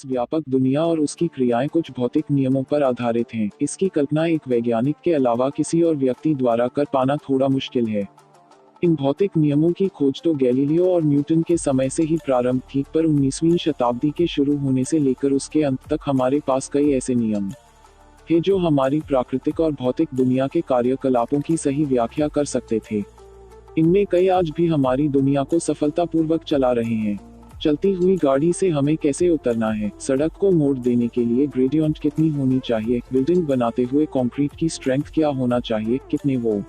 इस व्यापक दुनिया और उसकी क्रियाएं कुछ भौतिक नियमों पर आधारित हैं। इसकी कल्पना एक वैज्ञानिक के अलावा किसी और व्यक्ति द्वारा कर पाना थोड़ा मुश्किल है। इन भौतिक नियमों की खोज तो गैलीलियो और न्यूटन के समय से ही प्रारंभ थी, पर 19वीं शताब्दी के शुरू होने से लेकर उसके अंत तक हमारे पास कई ऐसे नियम थे जो हमारी प्राकृतिक और भौतिक दुनिया के कार्यकलापों की सही व्याख्या कर सकते थे। इनमें कई आज भी हमारी दुनिया को सफलतापूर्वक चला रहे हैं। चलती हुई गाड़ी से हमें कैसे उतरना है, सड़क को मोड़ देने के लिए ग्रेडियंट कितनी होनी चाहिए, बिल्डिंग बनाते हुए कंक्रीट की स्ट्रेंथ क्या होना चाहिए, कितने वो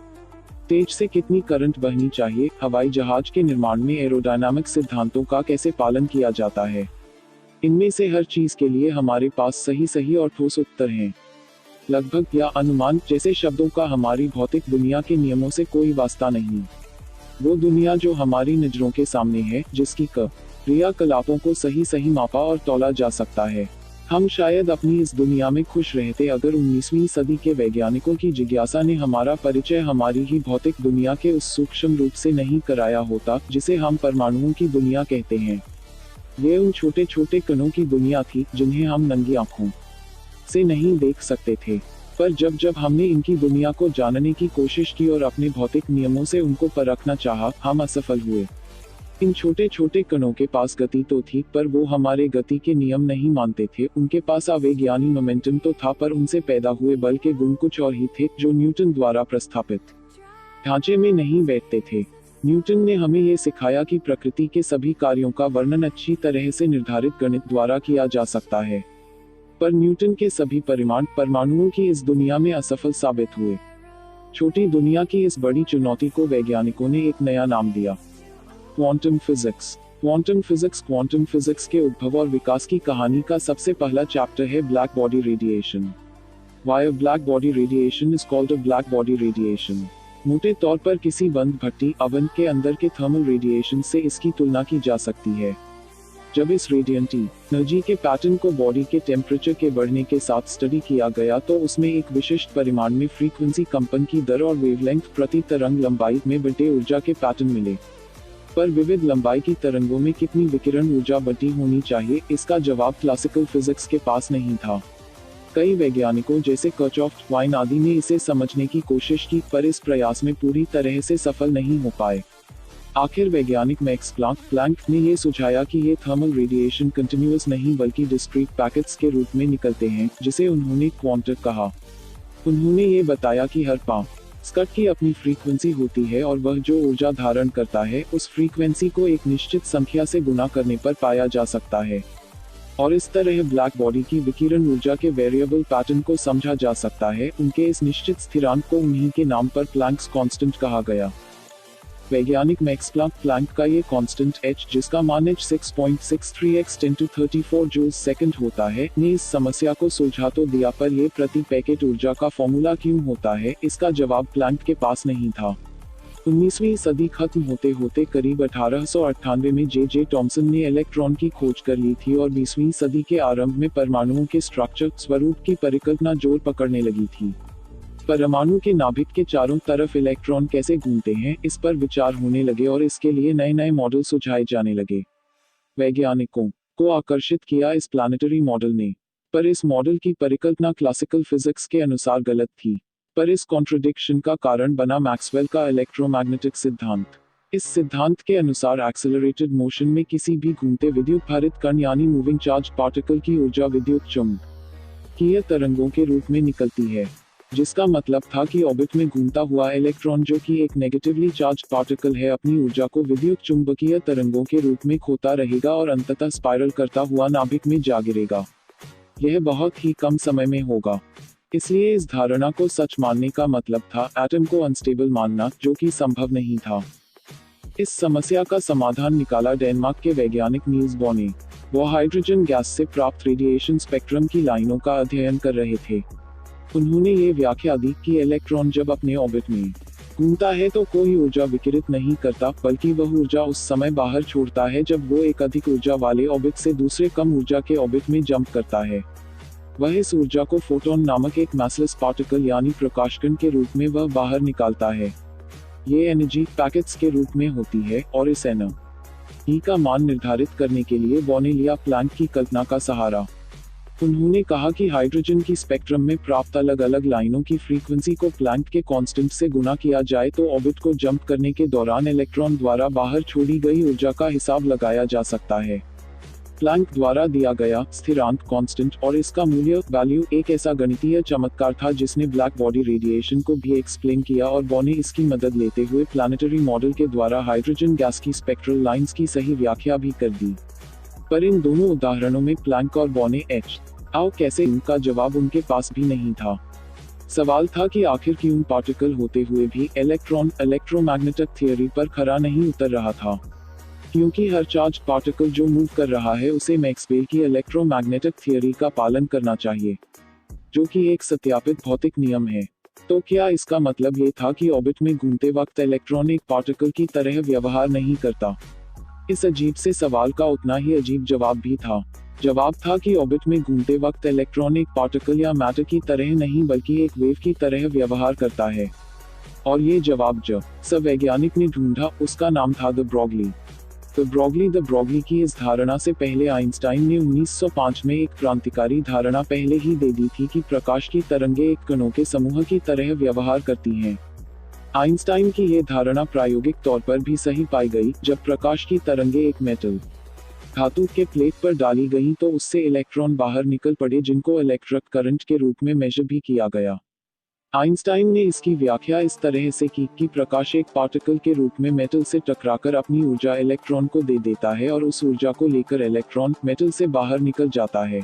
तेज से कितनी करंट बहनी चाहिए, हवाई जहाज के निर्माण में एरोडायनामिक सिद्धांतों का कैसे पालन किया जाता है। इनमें से हर चीज के लिए हमारे पास सही और ठोस उत्तर हैं। लगभग या अनुमान जैसे शब्दों का हमारी भौतिक दुनिया के नियमों से कोई वास्ता नहीं। वो दुनिया जो हमारी नजरों के सामने है, जिसकी क्रियाकलापों को सही मापा और तौला जा सकता है। हम शायद अपनी इस दुनिया में खुश रहते अगर 19वीं सदी के वैज्ञानिकों की जिज्ञासा ने हमारा परिचय हमारी ही भौतिक दुनिया के उस सूक्ष्म रूप से नहीं कराया होता जिसे हम परमाणुओं की दुनिया कहते हैं। ये उन छोटे छोटे कणों की दुनिया थी जिन्हें हम नंगी आंखों से नहीं देख सकते थे, पर जब हमने इनकी दुनिया को जानने की कोशिश की और अपने भौतिक नियमों से उनको परखना चाहा, हम असफल हुए। इन छोटे छोटे कणों के पास गति तो थी, पर वो हमारे गति के नियम नहीं मानते थे। उनके पास आवेगयानी मोमेंटम तो था, पर उनसे पैदा हुए बल के गुण कुछ और ही थे जो न्यूटन द्वारा प्रस्थापित ढांचे में नहीं बैठते थे। न्यूटन ने हमें ये सिखाया कि प्रकृति के सभी कार्यों का वर्णन अच्छी तरह से निर्धारित गणित द्वारा किया जा सकता है, पर न्यूटन के सभी परिमाण परमाणुओं की इस दुनिया में असफल साबित हुए। छोटी दुनिया की इस बड़ी चुनौती को वैज्ञानिकों ने एक नया नाम दिया, क्वांटम फिजिक्स। क्वांटम फिजिक्स के उद्भव और विकास की कहानी का सबसे पहला चैप्टर है black body radiation. Why black body radiation is called a black body radiation. मोटे तौर पर किसी बंद भट्टी अवन के अंदर के थर्मल रेडिएशन से इसकी तुलना की जा सकती है। जब इस रेडिएंट एनर्जी के पैटर्न को बॉडी के टेम्परेचर के बढ़ने के साथ स्टडी किया गया तो उसमें एक विशिष्ट परिमाण में फ्रीक्वेंसी कंपन की दर और वेवलेंथ प्रति तरंग लंबाई में बटे ऊर्जा के पैटर्न मिले। पर विविध लंबाई की तरंगों में कितनी विकिरण ऊर्जा बटी होनी चाहिए, इसका जवाब क्लासिकल फिजिक्स के पास नहीं था। कई वैज्ञानिकों जैसे कर्चॉफ, वाइन आदि ने इसे समझने की कोशिश की, पर इस प्रयास में पूरी तरह से सफल नहीं हो पाए। आखिर वैज्ञानिक मैक्स प्लैंक ने यह सुझाया कि ये थर्मल रेडिएशन कंटिन्यूअस नहीं बल्कि डिस्क्रीट पैकेट्स के रूप में निकलते हैं, जिसे उन्होंने क्वांटम कहा। उन्होंने ये बताया कि हर स्कट की अपनी फ्रीक्वेंसी होती है और वह जो ऊर्जा धारण करता है उस फ्रीक्वेंसी को एक निश्चित संख्या से गुणा करने पर पाया जा सकता है, और इस तरह ब्लैक बॉडी की विकिरण ऊर्जा के वेरिएबल पैटर्न को समझा जा सकता है। उनके इस निश्चित स्थिरांक को उन्हीं के नाम पर प्लैंक्स कांस्टेंट कहा गया। वैज्ञानिक मैक्स प्लैंक का ये कांस्टेंट h, जिसका मान h 6.63 x 10⁻⁴ जूल्स सेकंड होता है, ने इस समस्या को सुलझा तो दिया, पर ये प्रति पैकेट ऊर्जा का फॉर्मूला क्यों होता है, इसका जवाब प्लैंक के पास नहीं था। 19वीं सदी खत्म होते होते करीब 1898 में जे टॉमसन ने इलेक्ट्रॉन की खोज कर ली थी और 20वीं सदी के आरंभ में परमाणुओं के स्ट्रक्चर स्वरूप की परिकल्पना जोर पकड़ने लगी थी। परमाणु के नाभिक के चारों तरफ इलेक्ट्रॉन कैसे घूमते हैं, इस पर विचार होने लगे और इसके लिए नए मॉडल सुझाए जाने लगे। वैज्ञानिकों को आकर्षित किया इस प्लानिटरी मॉडल ने, पर इस मॉडल की परिकल्पना क्लासिकल फिजिक्स के अनुसार गलत थी। पर इस कॉन्ट्रडिक्शन का कारण बना मैक्सवेल का इलेक्ट्रोमैग्नेटिक सिद्धांत। इस सिद्धांत के अनुसार एक्सेलरेटेड मोशन में किसी भी घूमते विद्युत भारित कण यानी मूविंग चार्ज पार्टिकल की ऊर्जा विद्युत चुंबकीय तरंगों के रूप में निकलती है, जिसका मतलब था कि ऑर्बिट में घूमता हुआ इलेक्ट्रॉन, जो कि एक नेगेटिवली चार्ज्ड पार्टिकल है, अपनी ऊर्जा को विद्युत चुंबकीय तरंगों के रूप में खोता रहेगा और अंततः स्पाइरल करता हुआ नाभिक में जा गिरेगा। यह बहुत ही कम समय में होगा। इसलिए इस धारणा को सच मानने का मतलब था एटम को अनस्टेबल मानना, जो कि संभव नहीं था। इस समस्या का समाधान निकाला डेनमार्क के वैज्ञानिक नील्स बोर ने। वो हाइड्रोजन गैस से प्राप्त रेडिएशन स्पेक्ट्रम की लाइनों का अध्ययन कर रहे थे। उन्होंने ये व्याख्या दी कि इलेक्ट्रॉन जब अपने ऑर्बिट में घूमता है तो कोई ऊर्जा विकिरित नहीं करता, बल्कि वह ऊर्जा उस समय बाहर छोड़ता है जब वो एक अधिक ऊर्जा वाले ऑर्बिट से दूसरे कम ऊर्जा के ऑर्बिट में जंप करता है। वह इस ऊर्जा को फोटोन नामक एक मैसलेस पार्टिकल यानी प्रकाशकण के रूप में वह बाहर निकालता है। ये एनर्जी पैकेट्स के रूप में होती है और इस ई का मान निर्धारित करने के लिए बॉ ने लिया प्लैंक की कल्पना का सहारा। उन्होंने कहा कि हाइड्रोजन की स्पेक्ट्रम में प्राप्त अलग अलग लाइनों की फ्रीक्वेंसी को प्लैंक के कांस्टेंट से गुणा किया जाए तो ऑर्बिट को जंप करने के दौरान इलेक्ट्रॉन द्वारा बाहर छोड़ी गई ऊर्जा का हिसाब लगाया जा सकता है। प्लैंक द्वारा दिया गया स्थिरांक कांस्टेंट और इसका मूल्य वैल्यू एक ऐसा गणितीय चमत्कार था जिसने ब्लैक बॉडी रेडिएशन को भी एक्सप्लेन किया और बॉ ने इसकी मदद लेते हुए प्लैनेटरी मॉडल के द्वारा हाइड्रोजन गैस की स्पेक्ट्रल लाइंस की सही व्याख्या भी कर दी। पर इन दोनों उदाहरणों में प्लैंक और बॉ ने आओ कैसे इनका जवाब उनके पास भी नहीं था। सवाल था कि आखिर क्यों पार्टिकल होते हुए भी इलेक्ट्रॉन इलेक्ट्रोमैग्नेटिक थ्योरी पर खरा नहीं उतर रहा था, क्योंकि हर चार्ज पार्टिकल जो मूव कर रहा है उसे मैक्सवेल की इलेक्ट्रोमैग्नेटिक थ्योरी का पालन करना चाहिए, जो कि एक सत्यापित भौतिक नियम है। तो क्या इसका मतलब ये था कि ऑर्बिट में घूमते वक्त इलेक्ट्रॉन एक पार्टिकल की तरह व्यवहार नहीं करता? इस अजीब से सवाल का उतना ही अजीब जवाब भी था। जवाब था कि ऑर्बिट में घूमते वक्त इलेक्ट्रॉन एक पार्टिकल या मैटर की तरह नहीं बल्कि एक वेव की तरह व्यवहार करता है। और ये जवाब जब वैज्ञानिक ने ढूंढा उसका नाम था द ब्रोगली की इस धारणा से पहले आइंस्टाइन ने 1905 में एक क्रांतिकारी धारणा पहले ही दे दी थी कि प्रकाश की तरंगें एक कणों के समूह की तरह व्यवहार करती हैं। आइंस्टाइन की यह धारणा प्रायोगिक तौर पर भी सही पाई गई जब प्रकाश की तरंगें एक मेटल धातु के प्लेट पर डाली गईं तो उससे इलेक्ट्रॉन बाहर निकल पड़े जिनको इलेक्ट्रिक करंट के रूप में मेजर भी किया गया। आइंस्टाइन ने इसकी व्याख्या इस तरह से की कि प्रकाश एक पार्टिकल के रूप में मेटल से टकराकर अपनी ऊर्जा इलेक्ट्रॉन को दे देता है और उस ऊर्जा को लेकर इलेक्ट्रॉन मेटल से बाहर निकल जाता है।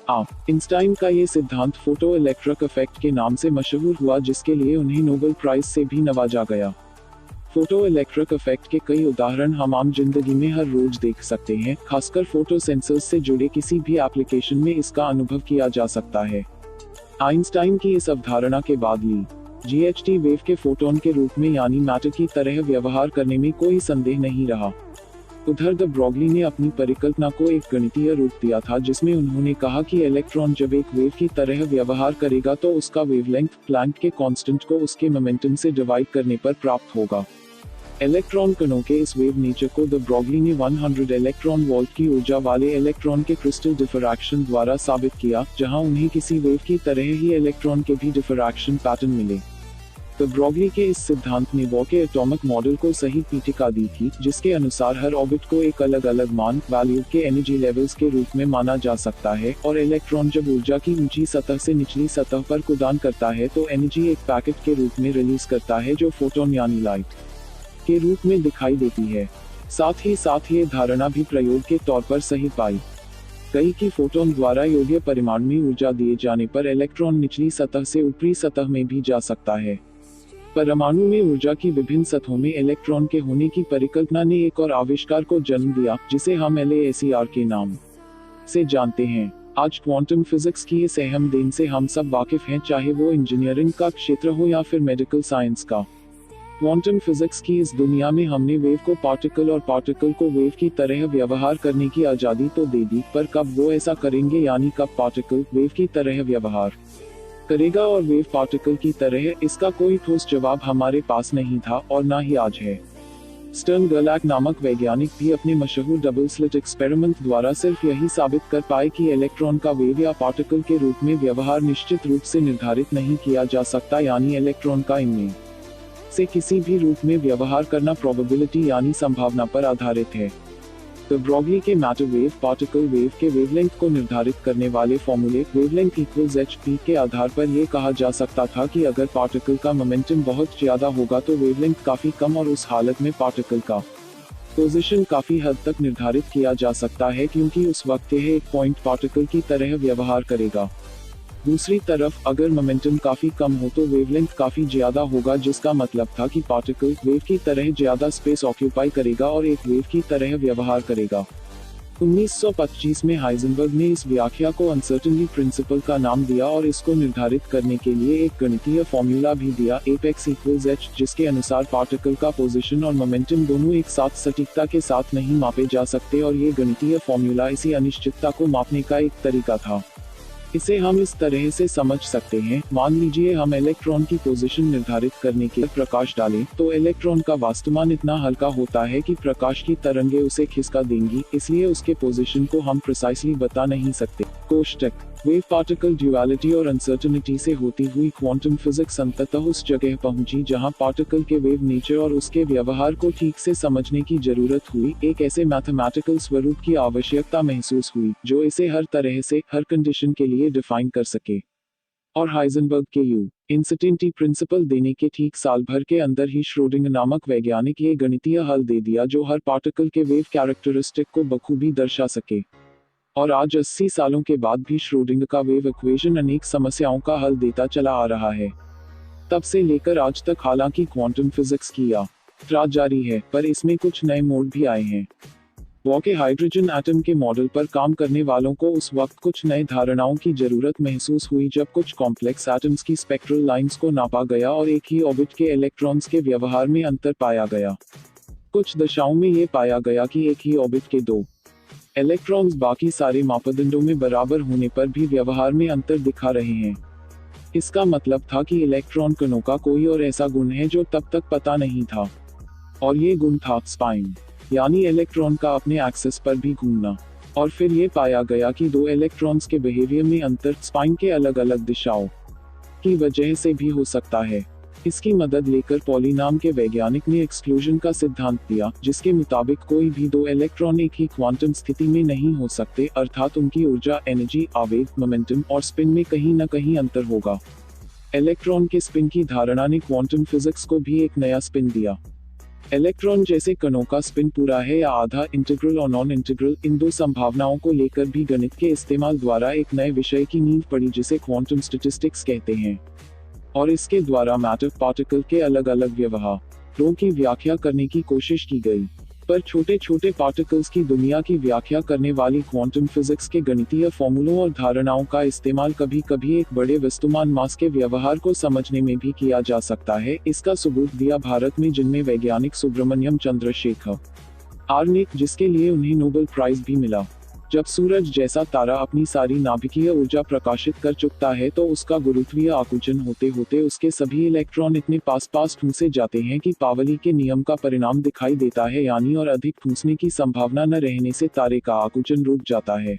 आइंस्टाइन का ये सिद्धांत फोटो इलेक्ट्रिक इफेक्ट के नाम से मशहूर हुआ, जिसके लिए उन्हें नोबेल प्राइज से भी नवाजा गया। फोटो इलेक्ट्रिक इफेक्ट के कई उदाहरण हम आम जिंदगी में हर रोज देख सकते हैं, खासकर फोटो सेंसर्स से जुड़े किसी भी एप्लीकेशन में इसका अनुभव किया जा सकता है। आइंस्टाइन की इस अवधारणा के बाद ली GHT वेव के फोटोन के रूप में यानी मैटर की तरह व्यवहार करने में कोई संदेह नहीं रहा। उधर द ब्रोगली ने अपनी परिकल्पना को एक गणितीय रूप दिया था, जिसमें उन्होंने कहा कि इलेक्ट्रॉन जब एक वेव की तरह व्यवहार करेगा तो उसका वेवलेंथ प्लैंक के कांस्टेंट को उसके मोमेंटम से डिवाइड करने पर प्राप्त होगा। इलेक्ट्रॉन कणों के इस वेव नेचर को द ब्रोगली ने 100 इलेक्ट्रॉन वोल्ट की ऊर्जा वाले इलेक्ट्रॉन के क्रिस्टल डिफरैक्शन द्वारा साबित किया, जहां उन्हें किसी वेव की तरह ही इलेक्ट्रॉन के भी डिफरैक्शन पैटर्न मिले। द ब्रोगली के इस सिद्धांत ने बॉ के एटॉमिक मॉडल को सही पीठिका दी थी, जिसके अनुसार हर ऑर्बिट को एक अलग अलग मान वैल्यू के एनर्जी लेवल्स के रूप में माना जा सकता है, और इलेक्ट्रॉन जब ऊर्जा की ऊंची सतह से निचली सतह पर कूदान करता है तो एनर्जी एक पैकेट के रूप में रिलीज करता है जो फोटोन यानी लाइट के रूप में दिखाई देती है। साथ ही ये धारणा भी प्रयोग के तौर पर सही पाई गई कि फोटोन द्वारा योग्य परिमाण में ऊर्जा दिए जाने पर इलेक्ट्रॉन निचली सतह से ऊपरी सतह में भी जा सकता है। परमाणु में ऊर्जा की विभिन्न सतहों में इलेक्ट्रॉन के होने की परिकल्पना ने एक और आविष्कार को जन्म दिया, जिसे हम LASER के नाम से जानते हैं। आज क्वांटम फिजिक्स की इस अहम देन से हम सब वाकिफ हैं, चाहे वो इंजीनियरिंग का क्षेत्र हो या फिर मेडिकल साइंस का। क्वांटम फिजिक्स की इस दुनिया में हमने वेव को पार्टिकल और पार्टिकल को वेव की तरह व्यवहार करने की आजादी तो दे दी, पर कब वो ऐसा करेंगे, यानी कब पार्टिकल वेव की तरह व्यवहार करेगा और वेव पार्टिकल की तरह, इसका कोई ठोस जवाब हमारे पास नहीं था और ना ही आज है। स्टर्न गर्लैक नामक वैज्ञानिक भी अपने मशहूर डबल स्लिट एक्सपेरिमेंट द्वारा सिर्फ यही साबित कर पाए कि इलेक्ट्रॉन का वेव या पार्टिकल के रूप में व्यवहार निश्चित रूप से निर्धारित नहीं किया जा सकता, यानी इलेक्ट्रॉन का इनमें से किसी भी रूप में व्यवहार करना प्रोबेबिलिटी यानी संभावना पर आधारित है। तो ब्रोगली के मैटर वेव पार्टिकल वेव के वेवलेंथ को निर्धारित करने वाले फॉर्मूले वेवलेंथ इक्वल्स hp के आधार पर यह कहा जा सकता था कि अगर पार्टिकल का मोमेंटम बहुत ज्यादा होगा तो वेवलेंथ काफी कम, और उस हालत में पार्टिकल का पोजीशन काफी हद तक निर्धारित किया जा सकता है, क्योंकि उस वक्त यह एक पॉइंट पार्टिकल की तरह व्यवहार करेगा। दूसरी तरफ अगर मोमेंटम काफी कम हो तो वेवलेंथ काफी ज्यादा होगा, जिसका मतलब था कि पार्टिकल वेव की तरह ज्यादा स्पेस ऑक्यूपाई करेगा और एक वेव की तरह व्यवहार करेगा। 1925 में हाइजेनबर्ग ने इस व्याख्या को अनसर्टेनिटी प्रिंसिपल का नाम दिया और इसको निर्धारित करने के लिए एक गणितीय फॉर्मूला भी दिया, एपेक्स इक्वल्स h, जिसके अनुसार पार्टिकल का पोजीशन और मोमेंटम दोनों एक साथ सटीकता के साथ नहीं मापे जा सकते, और ये गणितीय फॉर्मूला इसी अनिश्चितता को मापने का एक तरीका था। इसे हम इस तरह से समझ सकते हैं, मान लीजिए हम इलेक्ट्रॉन की पोजीशन निर्धारित करने के लिए प्रकाश डालें, तो इलेक्ट्रॉन का वास्तुमान इतना हल्का होता है कि प्रकाश की तरंगें उसे खिसका देंगी, इसलिए उसके पोजीशन को हम प्रिसाइसली बता नहीं सकते। कोष्टक वेव पार्टिकल ड्यूअलिटी और अनसर्टेनिटी से होती हुई क्वांटम फिजिक्स अंततः उस जगह पहुंची जहां पार्टिकल के वेव नेचर और उसके व्यवहार को ठीक से समझने की जरूरत हुई, एक ऐसे मैथमेटिकल स्वरूप की आवश्यकता महसूस हुई जो इसे हर तरह से हर कंडीशन के लिए डिफाइन कर सके। और हाइजेनबर्ग के अनसर्टेनिटी प्रिंसिपल देने के ठीक साल भर के अंदर ही श्रोडिंगर नामक वैज्ञानिक ये गणितीय हल दे दिया जो हर पार्टिकल के वेव कैरेक्टरिस्टिक को बखूबी दर्शा सके। और आज 80 सालों के बाद भी श्रोडिंगर का वेव इक्वेशन अनेक समस्याओं का हल देता चला आ रहा है। तब से लेकर आज तक हालांकि क्वांटम फिजिक्स की यात्रा जारी है, पर इसमें कुछ नए मोड़ भी आए हैं। बॉर के हाइड्रोजन एटम के मॉडल पर काम करने वालों को उस वक्त कुछ नए धारणाओं की जरूरत महसूस हुई जब कुछ कॉम्प्लेक्स एटम्स की स्पेक्ट्रल लाइंस को नापा गया और एक ही ऑर्बिट के इलेक्ट्रॉन्स के व्यवहार में अंतर पाया गया। कुछ दशाओं में ये पाया गया कि एक ही ऑर्बिट के दो इलेक्ट्रॉन्स बाकी सारे मापदंडों में बराबर होने पर भी व्यवहार में अंतर दिखा रहे हैं। इसका मतलब था कि इलेक्ट्रॉन कणों का कोई और ऐसा गुण है जो तब तक पता नहीं था, और ये गुण था स्पाइन, यानी इलेक्ट्रॉन का अपने एक्सिस पर भी घूमना। और फिर ये पाया गया कि दो इलेक्ट्रॉन्स के बिहेवियर में अंतर स्पाइन के अलग अलग दिशाओं की वजह से भी हो सकता है। इसकी मदद लेकर पॉली नाम के वैज्ञानिक ने एक्सक्लूजन का सिद्धांत दिया, जिसके मुताबिक कोई भी दो इलेक्ट्रॉन एक ही क्वांटम स्थिति में नहीं हो सकते, अर्थात उनकी ऊर्जा, एनर्जी, आवेग, मोमेंटम और स्पिन में कहीं न कहीं अंतर होगा। इलेक्ट्रॉन के स्पिन की धारणा ने क्वांटम फिजिक्स को भी एक नया स्पिन दिया। इलेक्ट्रॉन जैसे कणों का स्पिन पूरा है या आधा, इंटीग्रल और नॉन इंटीग्रल, इन दो संभावनाओं को लेकर भी गणित के इस्तेमाल द्वारा एक नए विषय की नींव पड़ी जिसे क्वांटम स्टैटिस्टिक्स कहते हैं। और इसके द्वारा मैटर पार्टिकल के अलग अलग व्यवहारों की व्याख्या करने की कोशिश की गई। पर छोटे छोटे पार्टिकल्स की दुनिया की व्याख्या करने वाली क्वांटम फिजिक्स के गणितीय फॉर्मूलों और धारणाओं का इस्तेमाल कभी कभी एक बड़े वस्तुमान मास के व्यवहार को समझने में भी किया जा सकता है। इसका सबूत दिया भारत में जन्मे वैज्ञानिक सुब्रमण्यम चंद्रशेखर ने, जिसके लिए उन्हें नोबेल प्राइज भी मिला। जब सूरज जैसा तारा अपनी सारी नाभिकीय ऊर्जा प्रकाशित कर चुकता है तो उसका गुरुत्वीय आकुंचन होते होते उसके सभी इलेक्ट्रॉन इतने पास पास ठूंसे जाते हैं कि पावली के नियम का परिणाम दिखाई देता है, यानी और अधिक ठूंसने की संभावना न रहने से तारे का आकुंचन रुक जाता है।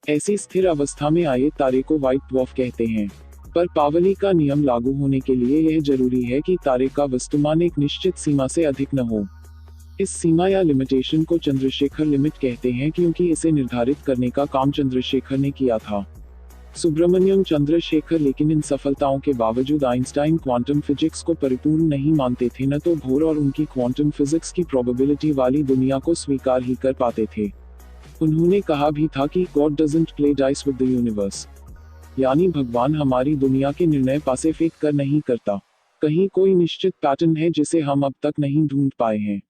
ऐसी स्थिर अवस्था में आए तारे को व्हाइट ड्वार्फ कहते हैं। पर पावली का नियम लागू होने के लिए यह जरूरी है कि तारे का वस्तुमान एक निश्चित सीमा से अधिक न हो। इस सीमा या लिमिटेशन को चंद्रशेखर लिमिट कहते हैं, क्योंकि इसे निर्धारित करने का काम चंद्रशेखर ने किया था। सुब्रमण्यम चंद्रशेखर लेकिन इन सफलताओं के बावजूद आइंस्टाइन क्वांटम फिजिक्स को परिपूर्ण नहीं मानते थे, न तो बोर और उनकी क्वांटम फिजिक्स की प्रोबेबिलिटी वाली दुनिया को स्वीकार ही कर पाते थे। उन्होंने कहा भी था कि God doesn't play dice with the universe, यानी भगवान हमारी दुनिया के निर्णय पासे फेंक कर नहीं करता। कहीं कोई निश्चित पैटर्न है जिसे हम अब तक नहीं ढूंढ पाए हैं,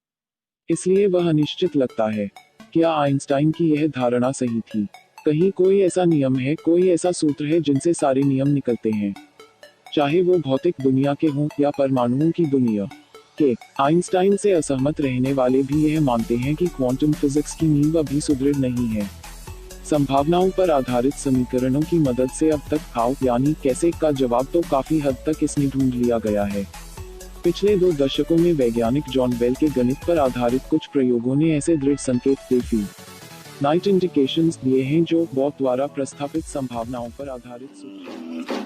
इसलिए वह अनिश्चित लगता है। क्या आइंस्टाइन की यह धारणा सही थी? कहीं कोई ऐसा नियम है, कोई ऐसा सूत्र है जिनसे सारे नियम निकलते हैं, चाहे वो भौतिक दुनिया के हों या परमाणुओं की दुनिया के। आइंस्टाइन से असहमत रहने वाले भी यह मानते हैं कि क्वांटम फिजिक्स की नींव अभी सुदृढ़ नहीं है। संभावनाओं पर आधारित समीकरणों की मदद से अब तक हाउ यानी कैसे का जवाब तो काफी हद तक इसमें ढूंढ लिया गया है। पिछले 2 दशकों में वैज्ञानिक जॉन बेल के गणित पर आधारित कुछ प्रयोगों ने ऐसे दृढ़ संकेत नाइट इंडिकेशंस दिए हैं जो बॉर द्वारा प्रस्थापित संभावनाओं पर आधारित सूत्र